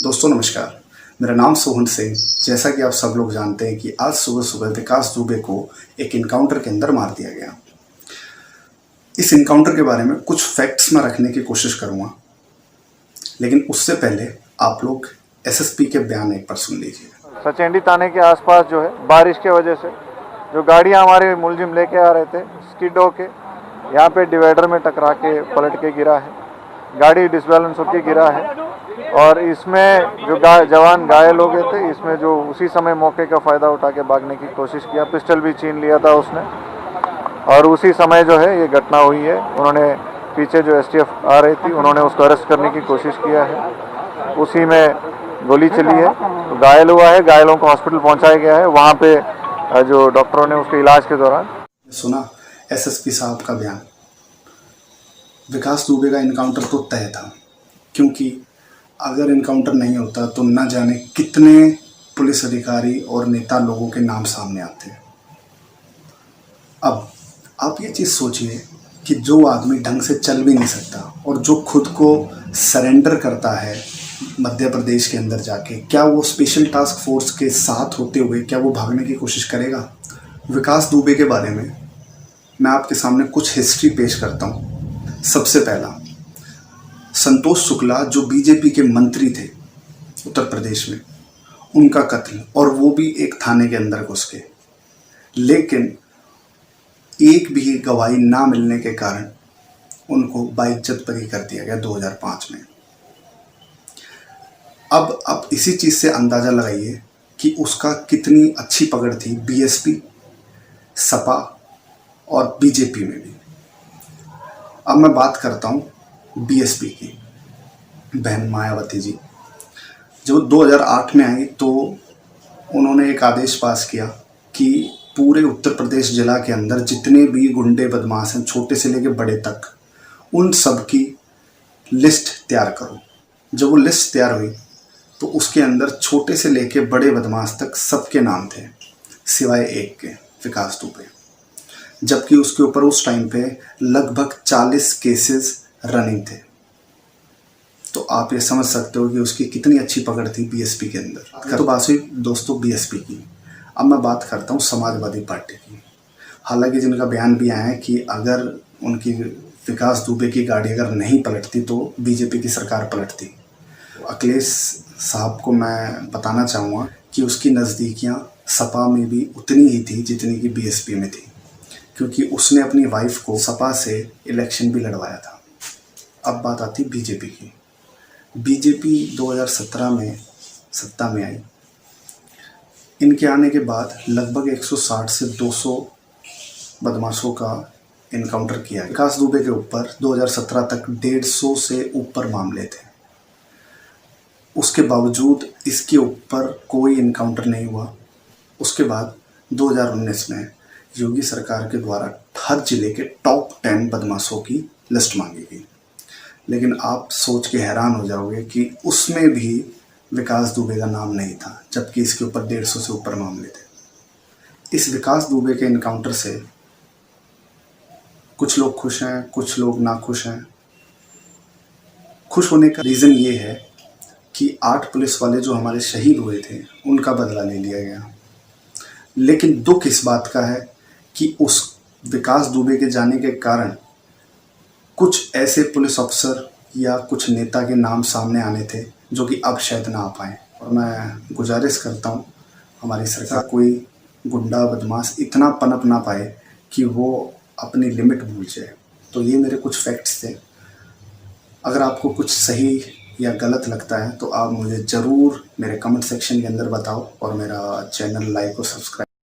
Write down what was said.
दोस्तों नमस्कार। मेरा नाम सोहन सिंह। जैसा कि आप सब लोग जानते हैं कि आज सुबह सुबह विकास दुबे को एक इनकाउंटर के अंदर मार दिया गया। इस इनकाउंटर के बारे में कुछ फैक्ट्स मैं रखने की कोशिश करूंगा, लेकिन उससे पहले आप लोग एसएसपी के बयान एक बार सुन लीजिए। सचेंडी थाने के आसपास जो है बारिश के वजह से जो गाड़ियां हमारे मुलजिम लेके आ रहे थे स्किड होके यहाँ पे डिवाइडर में टकरा के पलट के गिरा है। गाड़ी डिसबैलेंस होके गिरा है और इसमें जो जवान घायल हो गए थे, इसमें जो उसी समय मौके का फ़ायदा उठा के भागने की कोशिश किया, पिस्टल भी छीन लिया था उसने और उसी समय जो है ये घटना हुई है। उन्होंने पीछे जो एसटीएफ आ रही थी उन्होंने उसको अरेस्ट करने की कोशिश किया है, उसी में गोली चली है तो घायल हुआ है। घायलों को हॉस्पिटल पहुंचाया गया है, वहाँ पे जो डॉक्टरों ने उसके इलाज के दौरान सुना एसएसपी साहब का बयान। विकास दुबे का इनकाउंटर तो तय था, क्योंकि अगर इनकाउंटर नहीं होता तो न जाने कितने पुलिस अधिकारी और नेता लोगों के नाम सामने आते हैं। अब आप ये चीज़ सोचिए कि जो आदमी ढंग से चल भी नहीं सकता और जो खुद को सरेंडर करता है मध्य प्रदेश के अंदर जाके, क्या वो स्पेशल टास्क फोर्स के साथ होते हुए क्या वो भागने की कोशिश करेगा? विकास दुबे के बारे में मैं आपके सामने कुछ हिस्ट्री पेश करता हूँ। सबसे पहला, संतोष शुक्ला जो बीजेपी के मंत्री थे उत्तर प्रदेश में, उनका कत्ल, और वो भी एक थाने के अंदर घुस के, लेकिन एक भी गवाही ना मिलने के कारण उनको बाइज्जत बरी कर दिया गया 2005 में। अब आप इसी चीज़ से अंदाज़ा लगाइए कि उसका कितनी अच्छी पकड़ थी बीएसपी, सपा और बीजेपी में भी। अब मैं बात करता हूँ बीएसपी की, बहन मायावती जी। जब 2008 में आई तो उन्होंने एक आदेश पास किया कि पूरे उत्तर प्रदेश जिला के अंदर जितने भी गुंडे बदमाश हैं, छोटे से लेकर बड़े तक, उन सब की लिस्ट तैयार करो। जब वो लिस्ट तैयार हुई तो उसके अंदर छोटे से लेकर बड़े बदमाश तक सबके नाम थे, सिवाय एक के, विकास दुबे। जबकि उसके ऊपर उस टाइम पे लगभग 40 केसेस रनिंग थे। तो आप ये समझ सकते हो कि उसकी कितनी अच्छी पकड़ थी बीएसपी के अंदर। तो बात हुई दोस्तों बीएसपी की। अब मैं बात करता हूँ समाजवादी पार्टी की। हालांकि जिनका बयान भी आया है कि अगर उनकी विकास दुबे की गाड़ी अगर नहीं पलटती तो बीजेपी की सरकार पलटती। अखिलेश साहब को मैं बताना चाहूँगा कि उसकी नज़दीकियाँ सपा में भी उतनी ही थी जितनी कि बीएसपी में थी, क्योंकि उसने अपनी वाइफ को सपा से इलेक्शन भी लड़वाया था। अब बात आती बीजेपी की। बीजेपी 2017 में सत्ता में आई। इनके आने के बाद लगभग 160 से 200 बदमाशों का इनकाउंटर किया। विकास दुबे के ऊपर 2017 तक 150 से ऊपर मामले थे। उसके बावजूद इसके ऊपर कोई इनकाउंटर नहीं हुआ। उसके बाद 2019 में योगी सरकार के द्वारा हर जिले के टॉप 10 बदमाशों की लिस्ट मांगी गई, लेकिन आप सोच के हैरान हो जाओगे कि उसमें भी विकास दुबे का नाम नहीं था, जबकि इसके ऊपर 150 से ऊपर मामले थे। इस विकास दुबे के इनकाउंटर से कुछ लोग खुश हैं, कुछ लोग नाखुश हैं। खुश होने का रीज़न ये है कि 8 पुलिस वाले जो हमारे शहीद हुए थे उनका बदला ले लिया गया। लेकिन दुख इस बात का है कि उस विकास दुबे के जाने के कारण कुछ ऐसे पुलिस अफसर या कुछ नेता के नाम सामने आने थे जो कि अब शायद ना आ पाए। और मैं गुजारिश करता हूँ हमारी सरकार, कोई गुंडा बदमाश इतना पनप ना पाए कि वो अपनी लिमिट भूल जाए। तो ये मेरे कुछ फैक्ट्स थे। अगर आपको कुछ सही या गलत लगता है तो आप मुझे ज़रूर मेरे कमेंट सेक्शन के अंदर बताओ और मेरा चैनल लाइक और सब्सक्राइब